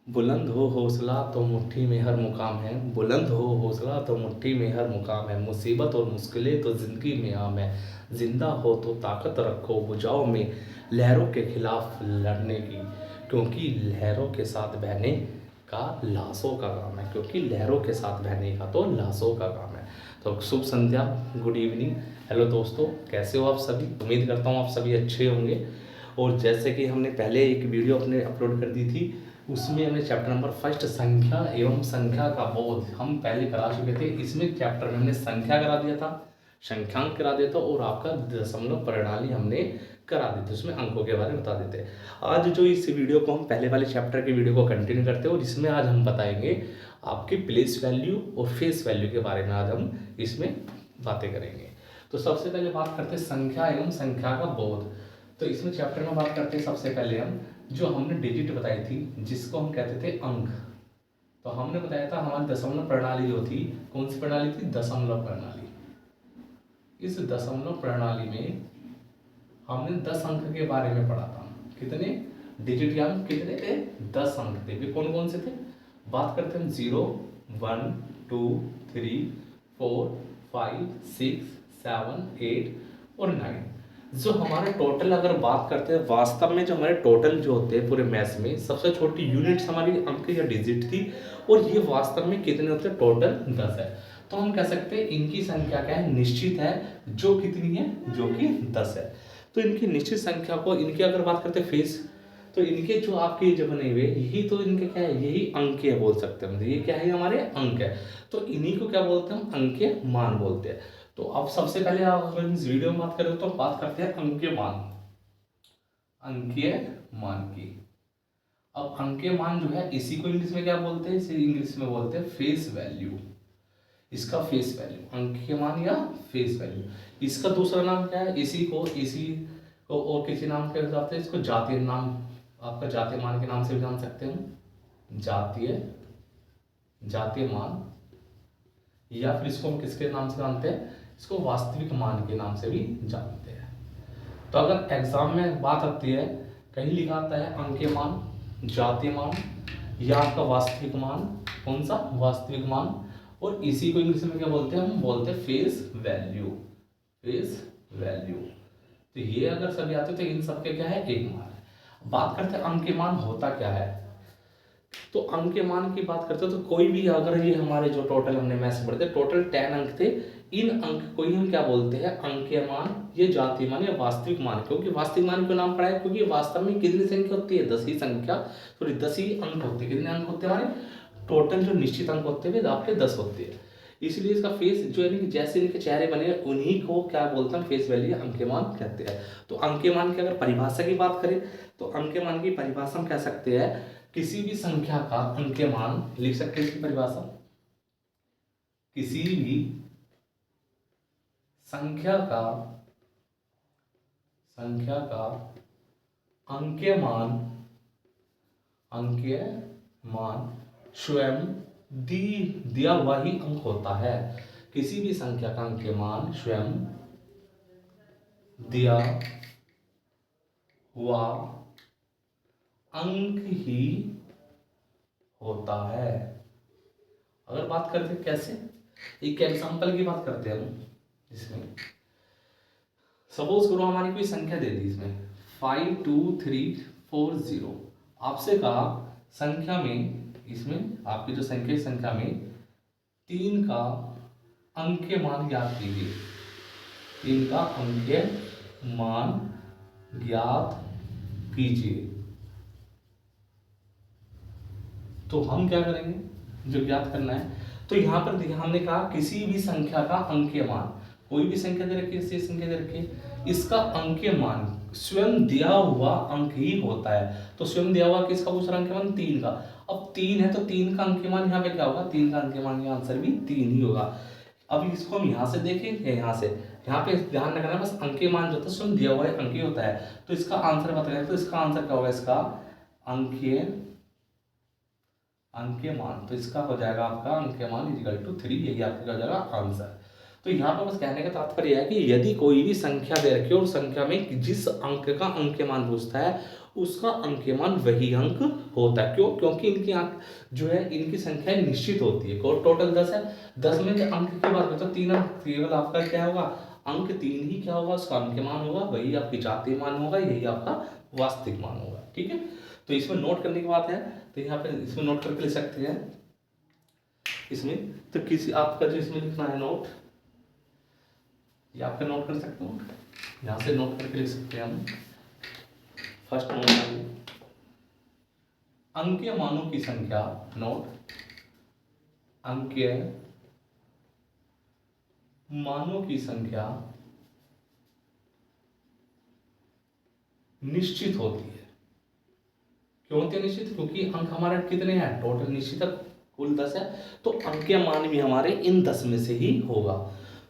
बुलंद हो हौसला तो मुट्ठी में हर मुकाम है। बुलंद हो हौसला तो मुट्ठी में हर मुकाम है। मुसीबत और मुश्किलें तो ज़िंदगी में आम है। जिंदा हो तो ताकत रखो बुझाओ में लहरों के खिलाफ लड़ने की, क्योंकि लहरों के साथ बहने का लाशों का काम है। क्योंकि लहरों के साथ बहने का तो लाशों का काम है। तो शुभ संध्या, गुड इवनिंग, हेलो दोस्तों, कैसे हो आप सभी। उम्मीद करता हूँ आप सभी अच्छे होंगे। और जैसे कि हमने पहले एक वीडियो अपने अपलोड कर दी थी, उसमें हमने चैप्टर नंबर फर्स्ट संख्या एवं संख्या का बोध हम पहले करा चुके थे। इसमें चैप्टर में हमने संख्या करा दिया था, संख्यांक करा दिया था और आपका दशमलव प्रणाली हमने करा दी थी, उसमें अंकों के बारे में बता देते। आज जो इस वीडियो को हम पहले वाले चैप्टर के वीडियो को कंटिन्यू करते हैं और इसमें आज हम बताएंगे आपके प्लेस वैल्यू और फेस वैल्यू के बारे में। आज हम इसमें बातें करेंगे। तो सबसे पहले बात करते हैं संख्या एवं संख्या का बोध। तो इसमें चैप्टर में बात करते हैं सबसे पहले हम जो हमने डिजिट बताई थी, जिसको हम कहते थे अंक। तो हमने बताया था हमारी दशमलव प्रणाली जो थी, कौन सी प्रणाली थी, दशमलव प्रणाली। इस दशमलव प्रणाली में हमने 10 अंक के बारे में पढ़ा था। कितने डिजिट के अंक कितने थे, 10 अंक थे। वे कौन कौन से थे, बात करते हैं 0 1 2 3 4 5 6 7 8 और 9। जो हमारे टोटल अगर बात करते हैं, वास्तव में जो हमारे टोटल जो होते हैं पूरे मैथ्स में सबसे छोटी यूनिट्स हमारी अंक या डिजिट थी, और ये वास्तव में कितने होते हैं, टोटल 10 है। तो हम कह सकते हैं इनकी संख्या क्या है, निश्चित है, जो कितनी है, जो कि 10 है। तो इनकी निश्चित संख्या को, इनकी अगर बात करते हैं फेस, तो इनके जो आपके जो बने हुए यही तो इनके क्या है, यही अंक है बोल सकते हैं। ये क्या है, हमारे अंक है। तो इन्हीं को क्या बोलते हैं, हम अंकीय मान बोलते हैं। तो अब सबसे पहले आप अगर इस वीडियो में बात करें तो बात करते हैं अंकीय मान, अंकीय मान की। अब अंकीय मान जो है, इसी को इंग्लिश में क्या बोलते हैं, इसे इंग्लिश में बोलते हैं फेस वैल्यू। इसका फेस वैल्यू अंकीय मान या फेस वैल्यू। इसका दूसरा नाम क्या है, इसी को और किसी नाम के जाते हैं, इसको जातीय नाम, आपका जातीय मान के नाम से भी जान सकते हैं, जातीय जातीय मान। या फिर इसको हम किसके नाम से जानते हैं, इसको वास्तविक मान के नाम से भी जानते हैं। तो अगर एग्जाम में बात आती है, कहीं लिखा आता है अंकीय मान, जातीय मान या आपका वास्तविक मान, कौन सा, वास्तविक मान। और इसी को इंग्लिश में क्या बोलते हैं, हम बोलते हैं फेस वैल्यू, फेस वैल्यू। तो ये अगर सभी आते तो इन सबके क्या है, एक मान है। बात करते हैं अंकीय मान होता क्या है। तो अंकीय मान की बात करते हो तो कोई भी, अगर ये हमारे जो टोटल हमने मैथ्स में पढ़े थे, टोटल 10 अंक थे, इन अंक को ही हम क्या बोलते हैं, अंकीय मान, ये जातीय मान या वास्तविक मान। क्योंकि वास्तविक मान क्यों नाम पड़ा है, क्योंकि वास्तव में कितनी संख्या होती है, 10 ही संख्या, सॉरी 10 ही अंक होते हैं। कितने अंक होते हैं हमारे, टोटल जो निश्चित अंक होते हैं आपके 10 होते हैं। इसलिए इसका फेस जो है कि जैसे इनके चेहरे बने उन्हीं को क्या बोलते हैं, फेस वैल्यू, अंकीय मान कहते हैं। तो अंकीय मान की अगर परिभाषा की बात करें तो अंकीय मान की परिभाषा हम कह सकते हैं, किसी भी संख्या का अंकीय मान, लिख सकते हैं इसकी परिभाषा, किसी भी संख्या का अंकीय मान, अंकीय मान स्वयं दिया हुआ ही अंक होता है। किसी भी संख्या का अंकीय मान स्वयं दिया हुआ अंक ही होता है। अगर बात करते हैं कैसे, एक एग्जांपल की बात करते हैं हम, जिसमें सपोज करो हमारी कोई संख्या दे दी, इसमें 52340, आपसे कहा संख्या में, इसमें आपकी जो संख्या में 3 का अंकीय मान ज्ञात कीजिए, 3 का अंकीय मान ज्ञात कीजिए। तो हम क्या करेंगे, जो ज्ञात करना है, तो यहां पर देखिए हमने कहा किसी भी संख्या का अंकीय मान, कोई भी संख्या दे रखी है, संख्या दे रखी है, इसका अंकीय मान स्वयं दिया हुआ अंक ही होता है। तो स्वयं दिया हुआ किसका पूछ रहा, अंकीय मान 3 का। अब 3 है तो 3 का अंकीय मान यहाँ पे क्या होगा, 3 का अंकीय मान, आंसर भी 3 ही होगा। अब इसको हम यहाँ से देखें, यहाँ से, यहाँ पे ध्यान रखना है बस, अंकीय मान जो होता है स्वयं दिया हुआ अंक ही होता है। तो इसका आंसर बताएं, तो इसका आंसर क्या होगा, इसका अंकीय मान, तो इसका हो जाएगा आपका अंकीय मान इक्वल टू 3, यही आपका हो जाएगा आंसर। तो यहाँ पर बस कहने का तात्पर्य है कि यदि कोई भी संख्या दे रखी है और संख्या में जिस अंक का अंक्यमान पूछता है उसका अंक्यमान वही अंक होता है। क्यों? क्योंकि इनकी अंक जो है इनकी संख्या निश्चित होती है। टोटल 10 है, 10 में अंक की बात करें तो 3 अंक, केवल आपका क्या होगा, अंक 3 ही क्या होगा, उसका अंक्यमान होगा, वही आपकी जातीय मान होगा, यही आपका वास्तविक मान होगा। ठीक है, तो इसमें नोट करने की बात है, तो यहाँ पे इसमें नोट करके लिख सकते हैं इसमें। तो किसी आपका जो इसमें लिखना है नोट, ये आपका नोट कर सकते हो, यहाँ से नोट करके लिख सकते हैं हम। फर्स्ट नोट, अंकीय मानों की संख्या, नोट अंकीय मानों की संख्या निश्चित होती है। क्यों होती है निश्चित? क्योंकि अंक हमारे कितने हैं, टोटल निश्चित कुल 10 है, तो अंकीय मान भी हमारे इन 10 में से ही होगा।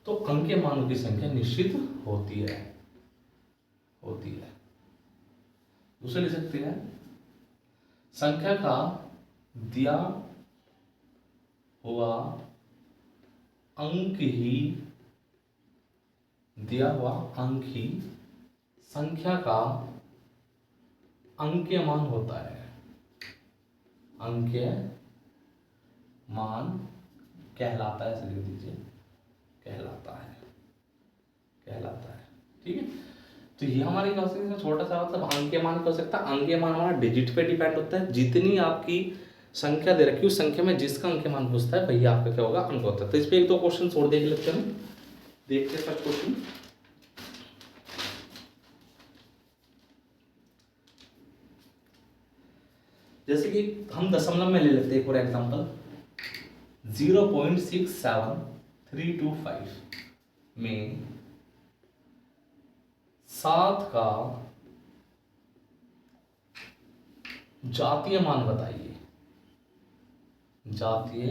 तो अंकीय मानों की संख्या निश्चित होती है। दूसरे लिख सकते हैं, संख्या का दिया हुआ अंक ही संख्या का अंकीय मान होता है। अंकीय मान कहलाता है, ऐसे लिख दीजिए, कहलाता है। ठीक है, तो ये हमारी क्लासेस में छोटा सा मतलब अंकीय मान क्या हो सकता है, अंकीय मान हमारा डिजिट पे डिपेंड होता है। जितनी आपकी संख्या दे रखी है उस संख्या में जिसका अंकीय मान पूछता है वही आपका क्या होगा, अंक होता है। तो इस पे एक दो क्वेश्चन और देख लेते हैं। देखते हैं फर्स्ट क्वेश्चन, जैसे कि हम दशमलव में ले लेते हैं फॉर एग्जांपल 0.67325 में 7 का जातीय मान बताइए। जातीय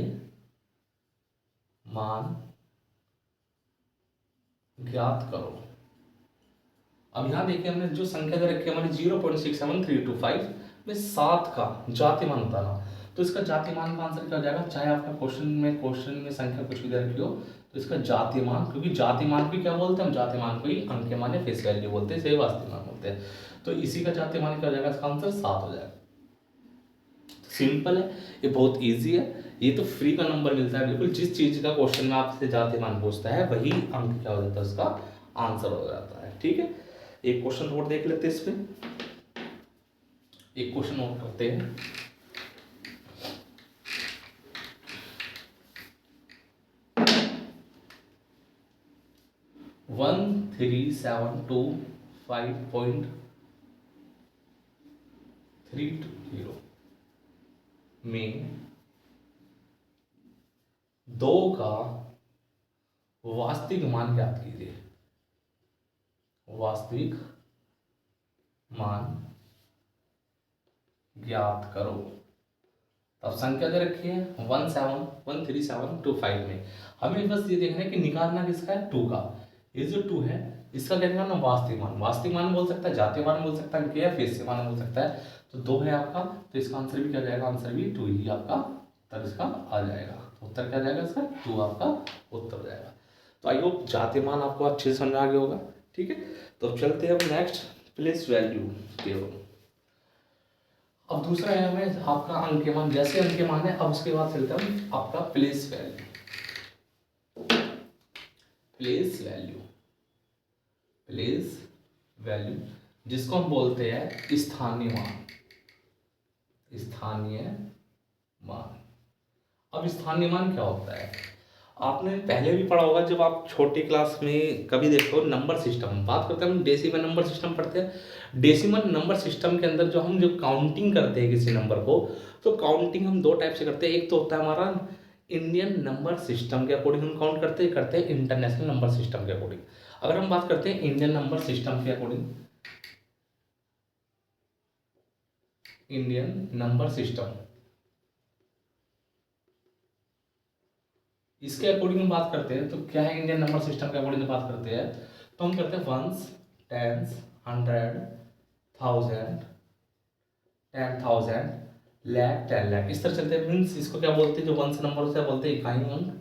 मान ज्ञात करो। अब यहां देखिए हमने जो संख्या दे रखी है हमारी 0.67325 में 7 का जातीय मान बताना, तो इसका जातीय मान का आंसर क्या हो जाएगा, चाहे आपका क्वेश्चन में संख्या कुछ भी दे रखी हो तो इसका जातीय मान, क्योंकि जातीय मान भी क्या बोलते हैं हम, जातीय मान को ही अंकीय मान या फेस वैल्यू बोलते हैं, सही वास्तविक मान बोलते हैं। तो इसी का जातीय मान क्या हो जाएगा, इसका आंसर 7 हो जाएगा। सिंपल है, ये बहुत ईजी है, ये तो फ्री का नंबर मिलता है बिल्कुल। जिस चीज का क्वेश्चन में आपसे जातीय मान पूछता है वही अंक क्या हो जाता है, उसका आंसर हो जाता है। ठीक है, एक क्वेश्चन और देख लेते हैं इसमें, एक क्वेश्चन और करते हैं। वन 13725.320 में 2 का वास्तविक मान ज्ञात कीजिए। वास्तविक मान ज्ञात करो। अब संख्या दे रखी है 13725 में, हमें बस ये देखना है कि निकालना किसका है, 2 का। ये जो 2 है इसका क्या निकालना, वास्तविक मान। वास्तविक मान बोल सकता है, जातीय मान बोल सकता है, क्या फेस मान बोल सकता है। तो 2 है आपका, तो इसका आंसर भी क्या जाएगा, आंसर भी 2 ही आपका उत्तर इसका आ जाएगा। तो उत्तर क्या जाएगा इसका, 2 आपका उत्तर हो जाएगा। तो आई होप जातीय मान आपको अच्छे से समझ आ गया होगा। ठीक है, तो चलते हैं अब नेक्स्ट प्लेस वैल्यू की ओर। अब दूसरा है हमें आपका अंकीय मान, जैसे अंकीय मान है अब उसके बाद चलते हैं आपका प्लेस वैल्यू। प्लेस वैल्यू जिसको हम बोलते हैं स्थानीय मान। अब स्थानीय मान क्या होता है, आपने पहले भी पढ़ा होगा जब आप छोटी क्लास में कभी देखो नंबर सिस्टम, बात करते हैं हम डेसिमल नंबर सिस्टम पढ़ते हैं। डेसिमल नंबर सिस्टम के अंदर जो काउंटिंग करते हैं किसी नंबर को, तो काउंटिंग हम 2 टाइप से करते हैं। एक तो होता है हमारा इंडियन नंबर सिस्टम के अकॉर्डिंग हम काउंट करते हैं इंटरनेशनल नंबर सिस्टम के अकॉर्डिंग। अगर हम बात करते हैं इंडियन नंबर सिस्टम के अकॉर्डिंग, इंडियन नंबर सिस्टम इसके अकॉर्डिंग हम बात करते हैं, तो क्या है इंडियन नंबर सिस्टम के अकॉर्डिंग बात करते हैं तो हम करते हैं वंस, टेंस, 100, 1000, 10,000, लाख, 10 लाख, इस तरह चलते हैं। मीन्स इसको क्या बोलते हैं, जो वंस नंबर होता है बोलते हैं इकाई अंक,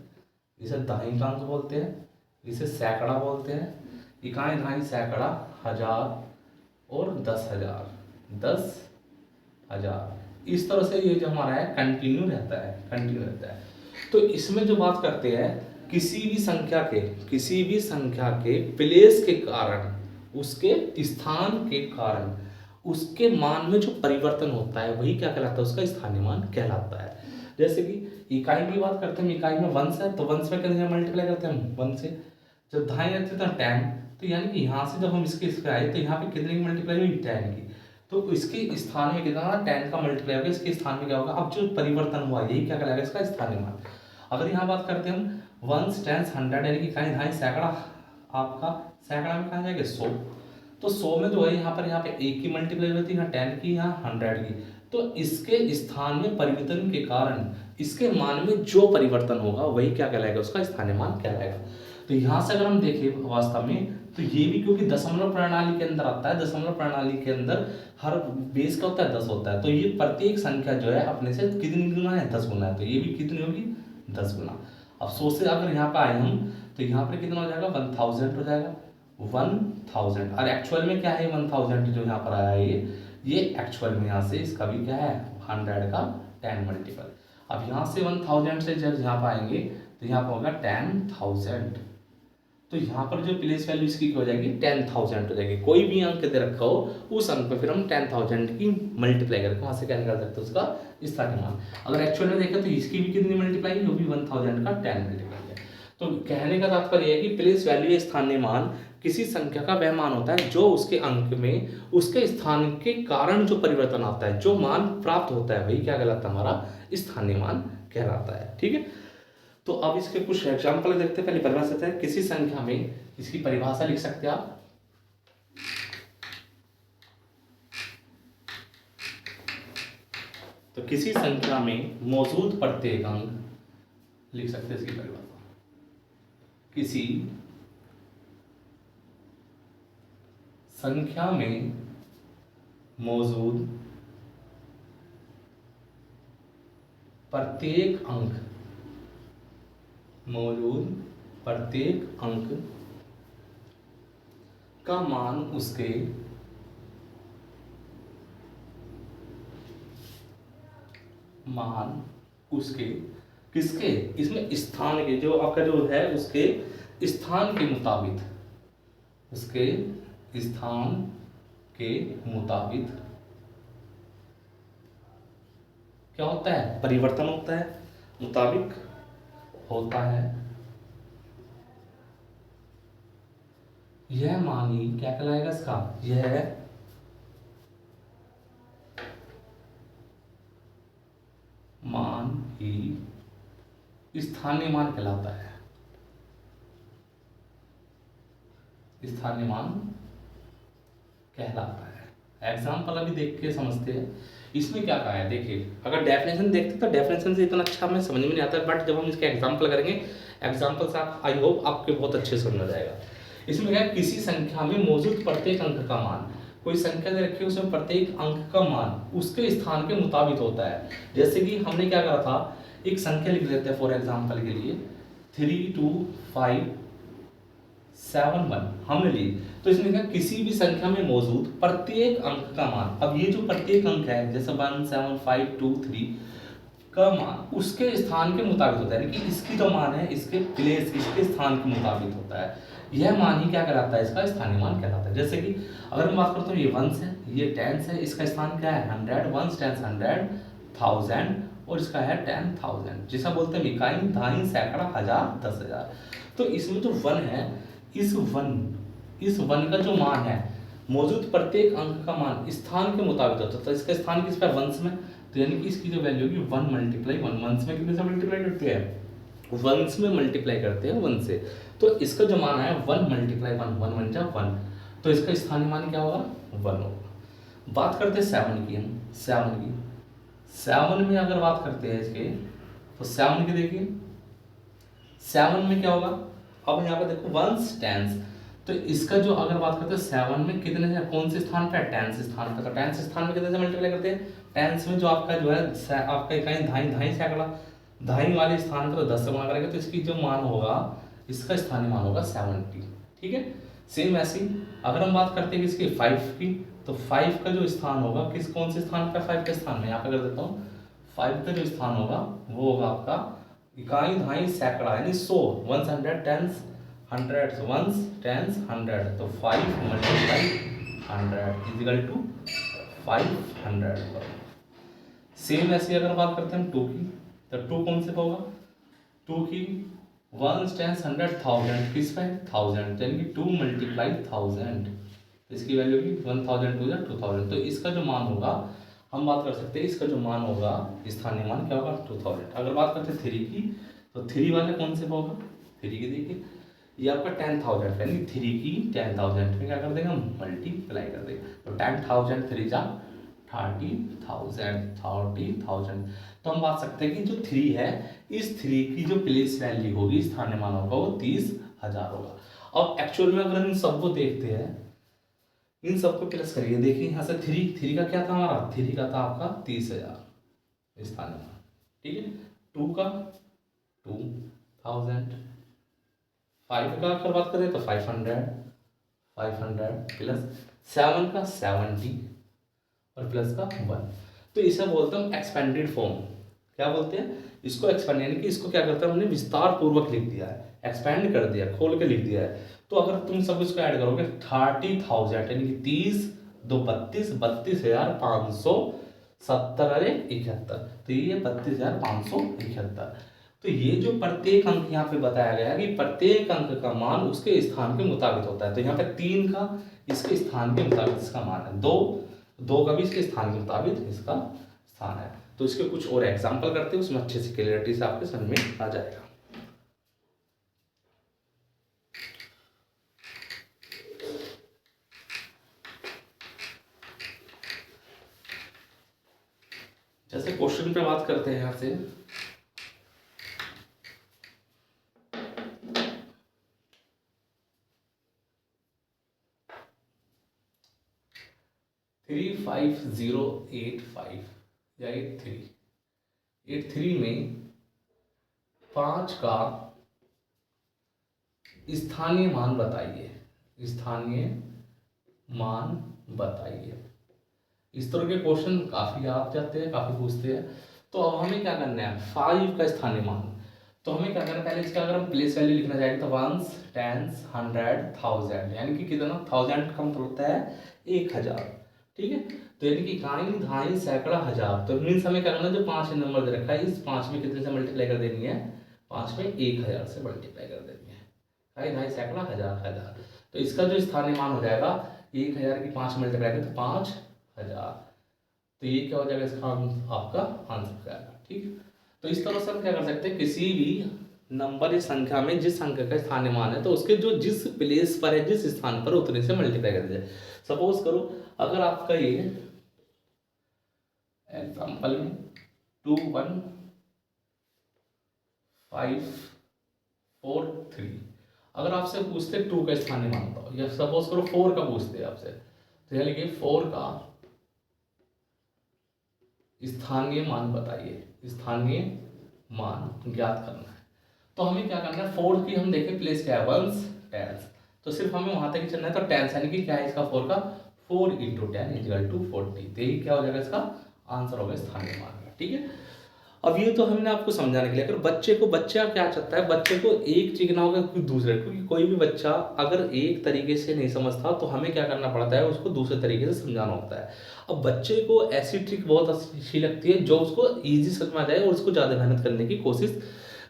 इसे दहाई का अंक बोलते हैं। इसे सैकड़ा बोलते हैं। इकाई, दहाई, सैकड़ा, हजार और 10,000, 10,000। इस तरह से ये जो हमारा है कंटिन्यू रहता है, कंटिन्यू रहता है। तो इसमें जो बात करते हैं, किसी भी संख्या के प्लेस के कारण, उसके स्थान के कारण उसके मान में जो परिवर्तन होता है वही क्या कहलाता है, उसका स्थानीय मान कहलाता है। जैसे कि इकाई की बात करते हैं, इकाई में वंश है तो वंश में कितने मल्टीप्लाई करते हैं हम, वन से। जब दहाई रहते थे 10, तो यानी कि यहाँ से जब हम इसके आए तो यहाँ पे कितने की मल्टीप्लाई हुई, 10 की। तो इसके स्थान में कितना, 10 का मल्टीप्लाई होगा, इसके स्थान में क्या होगा, अब जो परिवर्तन हुआ यही क्या कहलाएगा, इसका स्थानीय मान। अगर यहाँ बात करते हैं हम वंस, टेंस, 100 यानी कि इकाई, दहाई, सैकड़ा, आपका सैकड़ा में कहा जाएगा 100। तो 100 में जो है यहाँ पे एक की मल्टीप्लाई होती है, यहाँ 10 की, यहाँ 100 की। तो इसके स्थान में परिवर्तन के कारण इसके मान में जो परिवर्तन होगा वही क्या कहलाएगा, उसका स्थानीय मान कहलाएगा। तो यहाँ से अगर हम देखें वास्तव में, तो ये भी क्योंकि दशमलव प्रणाली के अंदर आता है, दशमलव प्रणाली के अंदर हर बेस का होता है 10 होता है, तो ये प्रत्येक संख्या जो है अपने से कितनी गुना है, 10 गुना है। तो ये भी कितनी होगी, 10 गुना। अब 100 से अगर यहाँ पे आए हम तो यहाँ पर कितना हो जाएगा, 1000 हो जाएगा, 1000। और एक्चुअल में क्या है 1000 जो यहाँ पर आया है, ये एक्चुअल में यहाँ से इसका भी क्या है, 100 का 10 मल्टीपल। अब यहाँ से 1000 से जब यहाँ पर आएंगे तो यहाँ पर होगा 10,000। तो यहाँ पर जो प्लेस वैल्यू इसकी हो जाएगी 10,000 हो जाएगी। कोई भी अंक दे रखा हो उस अंक पे फिर हम 10,000 की मल्टीप्लाई करके वहाँ से क्या निकाल सकते हैं, उसका स्थानीय मान। अगर एक्चुअल में देखें तो इसकी भी कितनी मल्टीप्लाई है, वो भी 1000 का 10 मल्टीप्लाई है। तो कहने का तात्पर्य है कि प्लेस वैल्यू या स्थानीय मान किसी संख्या का वह मान होता है जो उसके अंक में उसके स्थान के कारण जो परिवर्तन आता है, जो मान प्राप्त होता है वही क्या कहलाता है, हमारा स्थानीय मान कहलाता है। ठीक है, तो अब इसके कुछ एग्जाम्पल देखते हैं। पहले परिभाषा है, किसी संख्या में, इसकी परिभाषा लिख सकते हैं आप, तो किसी संख्या में मौजूद प्रत्येक अंक, लिख सकते हैं इसकी परिभाषा, किसी संख्या में मौजूद प्रत्येक अंक का मान उसके किसके, इसमें स्थान के, जो आपका जो है उसके स्थान के मुताबिक, क्या होता है, परिवर्तन होता है, मुताबिक होता है। यह मान ही क्या कहलाएगा, इसका यह मान ही स्थानीय मान कहलाता है, स्थानीय मान कहलाता है। एग्जाम्पल अभी देख के समझते हैं इसमें क्या कहा है। देखिए, अगर डेफिनेशन देखते तो डेफिनेशन से इतना अच्छा हमें समझ में नहीं आता, बट जब हम इसके एग्जाम्पल करेंगे, एग्जाम्पल से आप आई होप आपके बहुत अच्छे समझ में जाएगा। इसमें क्या है, किसी संख्या में मौजूद प्रत्येक अंक का मान, कोई संख्या दे रखी है उसमें प्रत्येक अंक का मान उसके स्थान के मुताबिक होता है। जैसे कि हमने क्या करा था, एक संख्या लिख लेते हैं फॉर एग्जाम्पल के लिए 32571 हमने ली। तो इसमें क्या, किसी भी संख्या में मौजूद प्रत्येक अंक का मान, अब ये जो प्रत्येक अंक है जैसे 17523 का मान उसके स्थान के मुताबिक होता है, यानी कि इसकी जो मान है इसके प्लेस, इसके स्थान के मुताबिक होता है। यह मान ही क्या कहलाता है, इसका स्थानीय मान कहलाता है। जैसे कि अगर मैं बात करता हूँ, ये वंस है, ये टेंस है, इसका स्थान क्या है 100, वंस, टेंस, 100, 1000 और इसका है 10,000, जिसे बोलते हैं इकाई, दहाई, सैकड़ा, हजार, 10,000। तो इसमें जो वन है, इस वन का जो मान है, मौजूद प्रत्येक अंक का मान स्थान के मुताबिक होता है। तो इसका स्थान किस पर, वंस में, तो यानी कि इसकी जो वैल्यू होगी 1 मल्टीप्लाई 1, वंस में कितने से मल्टीप्लाई करते हैं, वंस में मल्टीप्लाई करते हैं 1 से। तो इसका जो मान है 1 मल्टीप्लाई 1, 1 1 जा 1, तो इसका स्थानीय मान क्या होगा, 1 होगा। बात करते हैं 7 की, हम 7 में अगर बात करते हैं इसके, तो 7 की देखिए, 7 में क्या होगा, अब यहाँ पे देखो वंस, टेंस, तो इसका जो अगर बात करते हैं 7 में कितने से, कौन से स्थान पे, टेंस स्थान पे। तो टेंस स्थान में कितने से मल्टीप्लाई करते हैं, टेंस में जो आपका जो है आपका इकाई, दहाई, दहाई, सैकड़ा, दहाई वाले स्थान पर तो 10 से गुणा करेंगे, तो इसकी जो मान होगा इसका स्थानीय मान होगा 70। ठीक है, सेम ऐसे ही अगर हम बात करते हैं इसकी 5 की, तो 5 का जो स्थान होगा किस कौन से स्थान पर, 5 के स्थान में यहाँ पे कर देता हूँ। 5 का जो स्थान होगा वो होगा आपका इकाई दहाई सैकड़ा यानी 100, ones, hundred, tens, hundred, ones, tens, hundred, तो 5 मल्टीप्लाई 100 इजिकल टू 500। सेम ऐसे अगर बात करते हैं हम 2 की, तो 2 कौन से होगा, 2 की वंस, टेंस, हंड्रेड, थाउजेंड, किस पे 1000, यानी कि 2 मल्टीप्लाई 1000, इसकी वैल्यू होगी 1000 टू 2000। तो इसका जो मान होगा हम बात कर सकते हैं, इसका जो मान होगा स्थानीय मान क्या होगा 2000। अगर बात करते हैं 3 की, तो 3 वाले कौन से होगा, 3 की देखिए ये आपका 10,000 यानी 3 की 10,000 में क्या कर देंगे हम मल्टीप्लाई कर देंगे, तो 10,000 3 जा 30,000, 30,000। तो हम बात सकते हैं कि जो 3 है इस 3 की जो प्लेस वैल्यू होगी स्थानीय मान होगा वो 30,000 होगा। अब एक्चुअल में अगर हम इन सबको देखते हैं, इन सबको प्लस करिए, देखिए यहाँ से 3 का क्या था हमारा, 3 का था आपका 30,000 स्थानीय मान। ठीक है, 2 का 2,000, 5 का अगर बात करें तो 500 प्लस 7 का 70 और प्लस का 1। तो इसे बोलते हैं एक्सपेंडेड फॉर्म। क्या बोलते हैं इसको, एक्सपेंड, यानी कि इसको क्या करते हैं हमने विस्तार पूर्वक लिख दिया है, एक्सपेंड कर दिया, खोल के लिख दिया है। तो अगर तुम सब इसको ऐड करोगे 30,000 यानी कि 30 2 32, 32,570 अरे 71, तो ये 32,571। तो ये जो प्रत्येक अंक यहाँ पे बताया गया है कि प्रत्येक अंक का मान उसके स्थान के मुताबिक होता है। तो यहाँ पे 3 का इसके स्थान के मुताबिक इसका मान है, 2 का भी इसके स्थान के मुताबिक इसका स्थान है। तो इसके कुछ और एग्जाम्पल करते हैं, उसमें अच्छे से क्लियरिटी से आपके समझ में आ जाएगा। जैसे क्वेश्चन पे बात करते हैं यहाँ से, थ्री 5,085 या 83 में 5 का स्थानीय मान बताइए, स्थानीय मान बताइए। इस तरह के क्वेश्चन काफी आ जाते हैं, काफी पूछते हैं। तो अब हमें क्या करना है, 5 का स्थानीय मान, तो हमें क्या करना है, पहले इसका अगर हम प्लेस वैल्यू लिखना चाहेंगे तो वंस, टेंस, हंड्रेड, थाउजेंड, यानी कि कितना, 1000 का मतलब होता है 1000। ठीक है, तो यानी कि इकाई दहाई सैकड़ा हजार, तो मीन्स हमें क्या करना है, जो 5 नंबर दे रखा है इस 5 में कितने से मल्टीप्लाई कर देनी है, 5 में 1000 से मल्टीप्लाई कर देनी है, इकाई दहाई सैकड़ा हजार हजार। तो इसका जो स्थानीय मान हो जाएगा 1000 की 5 मल्टीप्लाई करें तो 5,000। तो ये क्या हो जाएगा, इसका आपका आंसर हो जाएगा। ठीक है, तो इस तरह से हम क्या कर सकते हैं, किसी भी नंबर या संख्या में जिस संख्या का स्थानीय मान है तो उसके जो जिस प्लेस पर है, जिस स्थान पर उतने से मल्टीप्लाई कर दिया जाए। सपोज करो अगर आपका ये एग्जाम्पल में 21543, अगर आपसे पूछते 2 का स्थानीय मान बताओ, या सपोज करो 4 का पूछते हैं आपसे, तो यह लिखिए 4 का स्थानीय मान बताइए, स्थानीय मान ज्ञात करना है। तो हमें क्या करना है, 4 की हम देखें प्लेस क्या है, वंस, टेंस, तो सिर्फ हमें वहां तक ही चलना है। तो टेंस यानी कि क्या है इसका 4 का 4 इंटू 10 इजिकल टू 40, तो यही क्या हो जाएगा इसका आंसर होगा स्थानीय मान का। ठीक है, अब ये तो हमने आपको समझाने के लिए, अगर बच्चा क्या चाहता है, बच्चे को एक सीखना होगा कोई दूसरे, क्योंकि कोई भी बच्चा अगर एक तरीके से नहीं समझता तो हमें क्या करना पड़ता है, उसको दूसरे तरीके से समझाना होता है। अब बच्चे को ऐसी ट्रिक बहुत अच्छी लगती है जो उसको ईजी समझ में आ जाए और उसको ज़्यादा मेहनत करने की कोशिश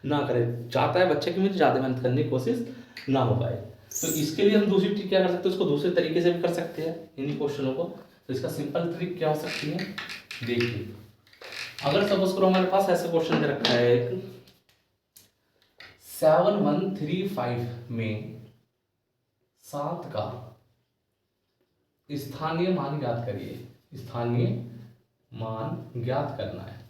ना करे, चाहता है बच्चे की मुझे ज़्यादा मेहनत करने की कोशिश ना हो पाए। तो इसके लिए हम दूसरी ट्रिक क्या कर सकते हैं, उसको दूसरे तरीके से भी कर सकते हैं इन क्वेश्चनों को। तो इसका सिंपल ट्रिक क्या हो सकती है, देखिए अगर सपोज करो हमारे पास ऐसा क्वेश्चन दे रखा है एक 7135 में 7 का स्थानीय मान ज्ञात करिए, स्थानीय मान ज्ञात करना है।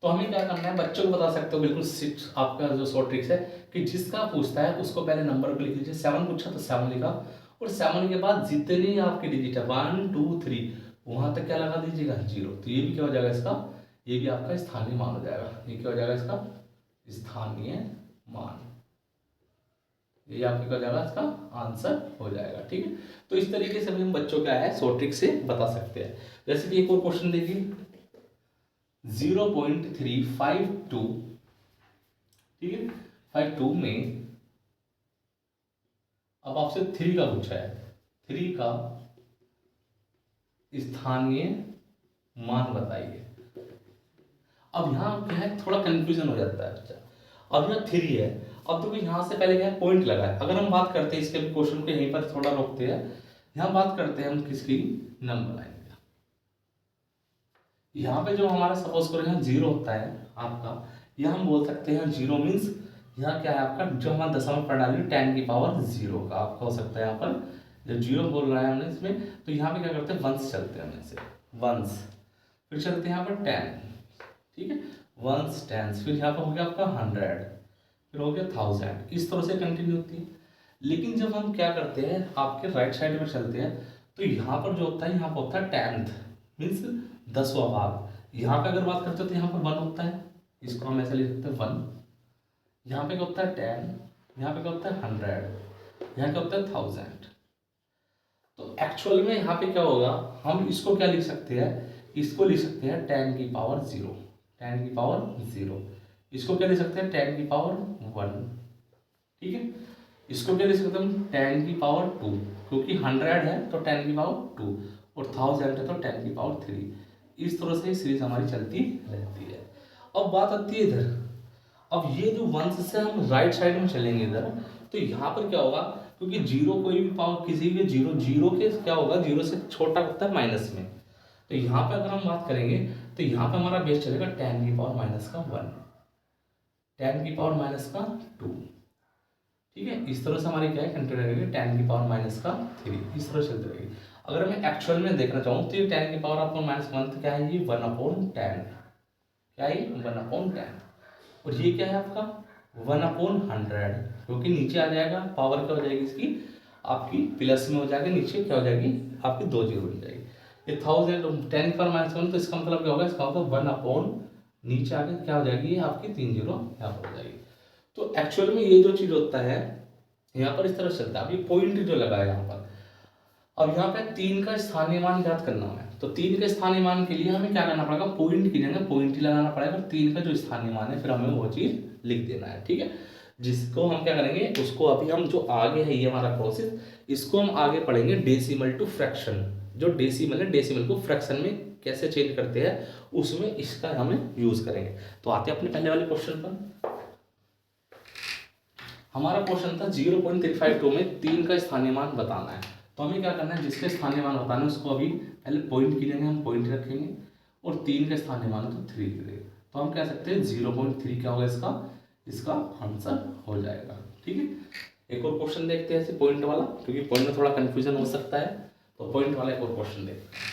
तो हमें क्या करना है, बच्चों को बता सकते हो बिल्कुल सिक्स, आपका जो शॉर्ट ट्रिक्स है कि जिसका पूछता है उसको पहले नंबर को लिख लीजिए, 7 पूछा तो 7 लिखा, और 7 के बाद जितने आपके डिजिट है 1 2 3 वहां तक क्या लगा दीजिएगा 0। तो ये भी क्या हो जाएगा इसका, ये भी आपका स्थानीय मान हो जाएगा। ये क्या हो जाएगा इसका स्थानीय मान। ये आपके क्या हो जाएगा, इसका आंसर हो जाएगा। ठीक है, तो इस तरीके से भी हम बच्चों क्या है शॉर्ट ट्रिक से बता सकते हैं। जैसे कि एक और क्वेश्चन देखिए 0.352, ठीक है 52 में अब आपसे 3 का पूछा है, 3 का स्थानीय मान बताइए। अब यहाँ क्या है थोड़ा कंफ्यूजन हो जाता है बच्चा। अब यहाँ 3 है, अब तो यहाँ से पहले क्या है पॉइंट लगा है। अगर हम बात करते हैं इसके क्वेश्चन को यहीं पर थोड़ा रोकते हैं, यहाँ बात करते हैं हम किसकी, नंबर लाइन का। यहाँ पे जो हमारा सपोज करो यहाँ 0 होता है आपका, यहाँ हम बोल सकते हैं 0 मीन्स यहाँ क्या है आपका जो हमारा दशमलव प्रणाली 10 की पावर 0 का आपका हो सकता है। यहाँ पर जब 0 बोल रहा है हमने इसमें, तो यहाँ पे क्या करते हैं वंस चलते हैं हमें से, वंस फिर चलते हैं यहाँ पर 10, ठीक है वंस टेंस, फिर यहाँ पर हो गया आपका 100, फिर हो गया 1000, इस तरह से कंटिन्यू होती है। लेकिन जब हम क्या करते हैं आपके राइट साइड में चलते हैं, तो यहाँ पर जो होता है यहाँ पर होता है 10th मीन्स 10वां भाग। यहाँ पे अगर बात करते हो तो यहाँ पर 1 होता है, इसको हम ऐसे लिख सकते हैं 1। यहाँ पे क्या होता है 10, यहाँ पे क्या होता है 100, यहाँ क्या होता है 1000। तो एक्चुअल में यहाँ पे क्या होगा, हम इसको क्या लिख सकते हैं, इसको लिख सकते हैं 10 की पावर 0, 10 की पावर 0। इसको क्या लिख सकते हैं 10 की पावर 1, ठीक है। इसको क्या लिख सकते हैं हम 10 की पावर 2, क्योंकि 100 है तो 10 की पावर 2 और 1000 है तो 10 की पावर 3। इस तरह से सीरीज हमारी चलती रहती है। अब बात आती है इधर, अब ये जो वंस से हम राइट साइड में चलेंगे इधर, तो यहाँ पर क्या होगा, क्योंकि जीरो कोई भी पावर किसी भी जीरो, जीरो के क्या होगा, जीरो से छोटा होता है माइनस में। तो यहाँ पे अगर हम बात करेंगे तो यहाँ पे हमारा बेस चलेगा 10 की पावर माइनस का 1, 10 की पावर माइनस का 2, ठीक है। इस तरह से हमारी क्या है कंटिन्यू रहेगी 10 की पावर माइनस का 3, इस तरह चलती रहेगी। अगर मैं एक्चुअल में देखना चाहूँ तो ये 10 की पावर आपको माइनस 1 तो क्या है ये 1/10, क्या है 1/10, और ये क्या है आपका 1/100, क्योंकि नीचे आ जाएगा पावर क्या हो जाएगी इसकी आपकी प्लस में हो जाएगी, नीचे क्या हो जाएगी आपकी 2 जीरो बन जाएगी। ये 1000 10 की पावर माइनस 1 तो इसका मतलब क्या होगा, इसका मतलब 1/, नीचे आके क्या हो जाएगी ये आपकी 3 जीरो यहाँ पर हो जाएगी। तो एक्चुअल में ये जो चीज़ होता है यहाँ पर इस तरह चलता है। अब ये पॉइंट जो लगा है यहाँ पर, अब यहाँ पे 3 का स्थानीय मान ज्ञात करना है, तो 3 के स्थानीय मान के लिए हमें क्या करना पड़ेगा, पॉइंट की जगह पॉइंट ही लगाना पड़ेगा। 3 का जो स्थानीय मान है फिर हमें वो चीज़ लिख देना है, ठीक है। जिसको हम क्या करेंगे, उसको अभी हम जो आगे है ये हमारा प्रोसेस, इसको हम आगे पढ़ेंगे डेसिमल टू फ्रैक्शन। जो डेसिमल है, डेसिमल को फ्रैक्शन में कैसे चेंज करते हैं उसमें इसका हमें यूज करेंगे। तो आते हैं अपने पहले वाले क्वेश्चन पर। हमारा क्वेश्चन था 0.352 में 3 का स्थानीय मान बताना है। तो हमें क्या करना है, जिसके स्थानीय मान बताना है उसको अभी पहले पॉइंट की जगह हम पॉइंट रखेंगे, और 3 का स्थानीय मान तो 3 लिख देंगे। तो हम कह सकते हैं 0.3 क्या होगा इसका, इसका आंसर हो जाएगा, ठीक है। एक और क्वेश्चन देखते हैं ऐसे पॉइंट वाला, क्योंकि पॉइंट में थोड़ा कंफ्यूजन हो सकता है, तो पॉइंट वाला एक और क्वेश्चन देखते हैं।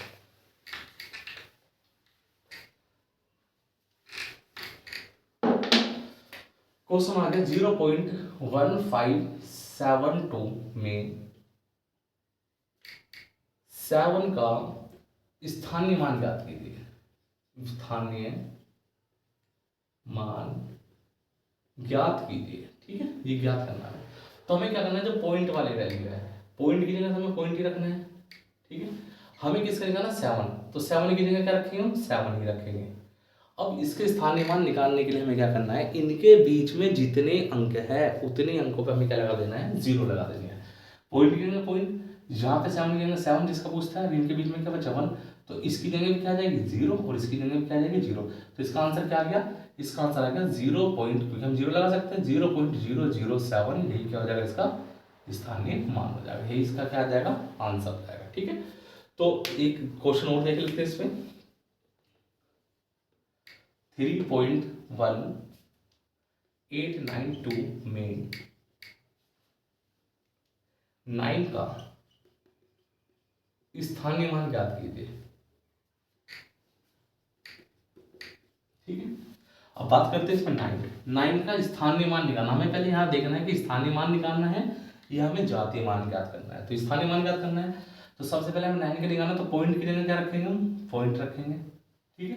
क्वेश्चन आ गया 0.1572 में 7 का स्थानीय मान ज्ञात कीजिए। स्थानीय मान ज्ञात कीजिए, ठीक है, ये ज्ञात करना है। तो हमें क्या करना है, जो पॉइंट वाले वैल्यू है, पॉइंट की जगह हमें पॉइंट ही रखना है, ठीक है। हमें किसका निकालना 7, तो 7 की जगह क्या रखेंगे हम 7 ही रखेंगे। अब इसके स्थानीय मान निकालने के लिए हमें क्या करना है, इनके बीच में जितने अंक है उतने अंकों पे हमें क्या लगा देना है, 0 लगा देनी है। पॉइंट की जगह पॉइंट, यहाँ पे 7 की जगह 7 जिसका पूछता है, इनके बीच में क्या बचा 1, तो इसकी जगह भी क्या आ जाएगी 0 और इसकी जगह भी क्या आ जाएगी 0। तो इसका आंसर क्या आ गया, इसका आंसर आ गया 0 क्योंकि हम 0 लगा सकते हैं 0.007, यही क्या हो जाएगा इसका स्थानीय मान हो जाएगा, यही इसका क्या आ जाएगा आंसर हो जाएगा, ठीक है। तो एक क्वेश्चन और देख लेते हैं इसमें 3.1892 में 9 का स्थानीय मान ज्ञात कीजिए, ठीक है। अब बात करते हैं इसमें 9 का स्थानीय मान निकालना, हमें पहले यहाँ देखना है कि स्थानीय मान निकालना है या हमें जातीय मान ज्ञात करना है। तो स्थानीय मान ज्ञात करना है तो सबसे पहले हमें 9 का निकालना, तो पॉइंट की जगह क्या रखेंगे हम पॉइंट रखेंगे, ठीक है,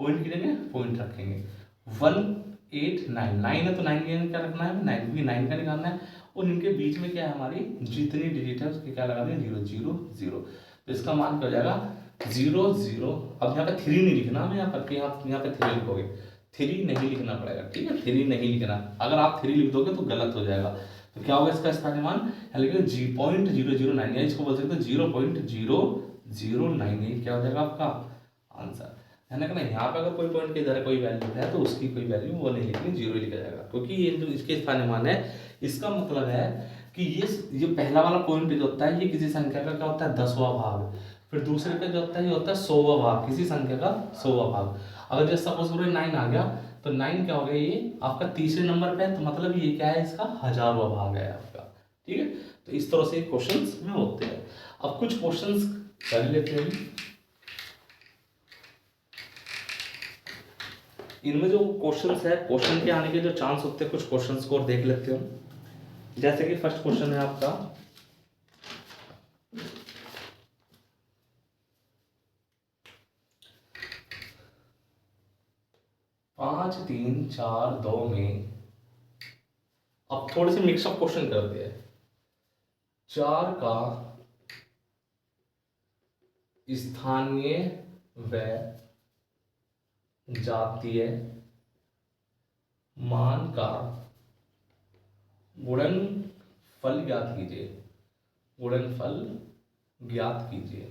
पॉइंट की जगह पॉइंट रखेंगे। 189 9 है तो 9 की जगह क्या रखना है 9, क्योंकि 9 का निकालना है। और इनके बीच में क्या है, हमारी जितनी डिजिट है उसके क्या लगा देंगे, 0 0 0। तो इसका मान क्या हो जाएगा, 0 0। अब यहाँ पे 3 नहीं लिखना हमें, यहाँ पर यहाँ पे 3 लिखोगे, 3 नहीं लिखना पड़ेगा, ठीक है, 3 नहीं लिखना। अगर आप 3 लिख दोगे तो गलत हो जाएगा। तो क्या होगा इसका स्थानीय मान, .0009, या इसको बोल सकते हैं 0.0098, क्या हो जाएगा आपका आंसर, है ना। यहाँ पे अगर कोई पॉइंट के इधर कोई वैल्यू है तो उसकी कोई वैल्यू वो नहीं लिखनी, 0 लिखा जाएगा, क्योंकि ये जो इसके स्थानीय मान है, इसका मतलब है कि ये पहला वाला पॉइंट जो होता है ये किसी संख्या का क्या होता है, 10वां भाग। फिर दूसरे का जो होता है ये होता है 100वां भाग, किसी संख्या का 100वां भाग। अगर जैसे सपोज करो 9 आ गया, तो 9 क्या हो गया, ये आपका तीसरे नंबर पे है, तो मतलब ये क्या है, इसका 1000वां भाग है आपका, ठीक है। तो इस तरह से क्वेश्चंस में होते हैं। अब कुछ क्वेश्चंस कर लेते हैं। इनमें जो क्वेश्चंस है, क्वेश्चन के आने के जो चांस होते हैं, कुछ क्वेश्चंस को और देख लेते हैं। जैसे कि फर्स्ट क्वेश्चन है आपका, 5 3 4 2 में, अब थोड़े से मिक्सअप क्वेश्चन करते हैं। 4 का स्थानीय व जातीय मान का गुणनफल ज्ञात कीजिए, गुणनफल ज्ञात कीजिए।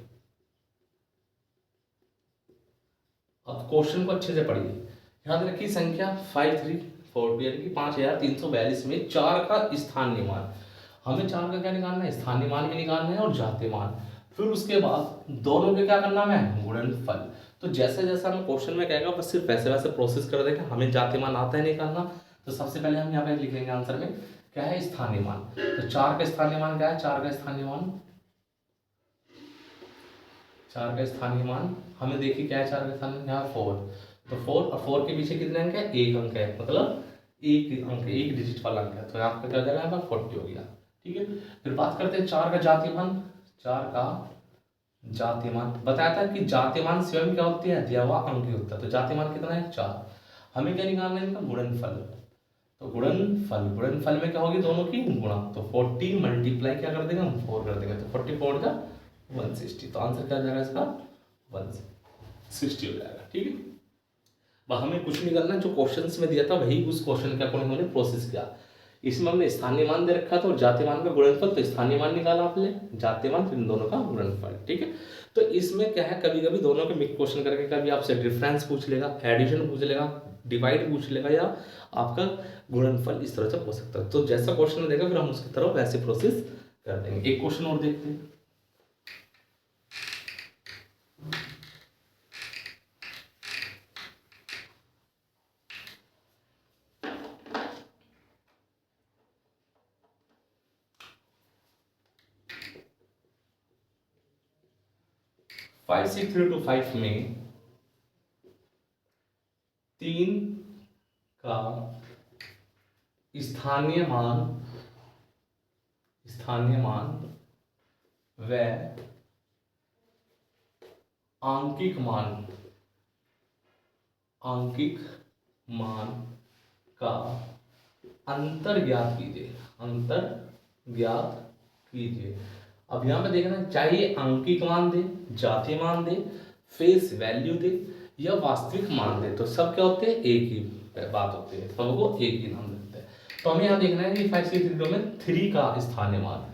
अब क्वेश्चन को अच्छे से पढ़िए, याद रखिए संख्या 5342 यानी कि 5342 में 4 का स्थानीय मान, हमें 4 का क्या निकालना है, स्थानीय मान भी निकालना है और जातीय मान। फिर उसके बाद दोनों के क्या करना है, गुणनफल। तो जैसे जैसे हमें क्वेश्चन में कहेगा बस सिर्फ वैसे वैसे प्रोसेस कर देंगे, हमें जातीय मान आता है निकालना। तो सबसे पहले हम यहाँ पे लिख लेंगे आंसर में क्या है, स्थानीय मान। तो 4 का स्थानीय मान क्या है, 4 का स्थानीय मान, 4 का स्थानीय मान हमें देखिए क्या है, 4 का स्थानीय यहाँ 4। तो 4 और 4 के पीछे कितने अंक है, 1 अंक है, मतलब एक अंक, एक डिजिट वाला अंक है। तो आपका क्या हो जाएगा, यहाँ पर 40 हो गया, ठीक है। फिर बात करते हैं 4 का जातीय मान। 4 का जातीय मान बताया था कि जातीय मान स्वयं क्या होती है, दिया हुआ अंक ही होता है। तो जातीय मान कितना है, 4। हमें क्या निकालना है, इनका गुणनफल। तो गुणनफल, गुणनफल में क्या होगी, दोनों की गुणा। तो 40 मल्टीप्लाई क्या कर देंगे हम, 4 कर देंगे। तो 44 का 160। तो आंसर क्या आ जाएगा इसका, 160 हो जाएगा, ठीक है। बस हमें कुछ नहीं करना, जो क्वेश्चंस में दिया था वही उस क्वेश्चन के अकॉर्डिंग हमने प्रोसेस किया। इसमें हमने स्थानीय मान दे रखा था और जातीय मान का गुणनफल, तो स्थानीय मान निकाला आपने, जातीय मान, फिर इन दोनों का गुणनफल, ठीक है। तो इसमें क्या है, कभी कभी दोनों के मिक्स क्वेश्चन करके कभी आपसे डिफरेंस पूछ लेगा, एडिशन पूछ लेगा, डिवाइड पूछ लेगा, या आपका गुणनफल, इस तरह से पूछ सकता है। तो जैसा क्वेश्चन देगा फिर हम उसकी तरफ वैसे प्रोसेस कर देंगे। एक क्वेश्चन और देखते हैं। 5632 में 3 का स्थानीय मान, स्थानीय मान व आंकिक मान, आंकिक मान का अंतर ज्ञात कीजिए, अंतर ज्ञात कीजिए। अब यहाँ पे देखना, चाहे आंकिक मान दे, जातीय मान दे, फेस वैल्यू दे, या वास्तविक मान दे, तो सब क्या होते हैं, एक ही बात होती है, सबको एक ही नाम देते हैं। तो हमें यहाँ देखना है कि 5632 में 3 का स्थानीय मान।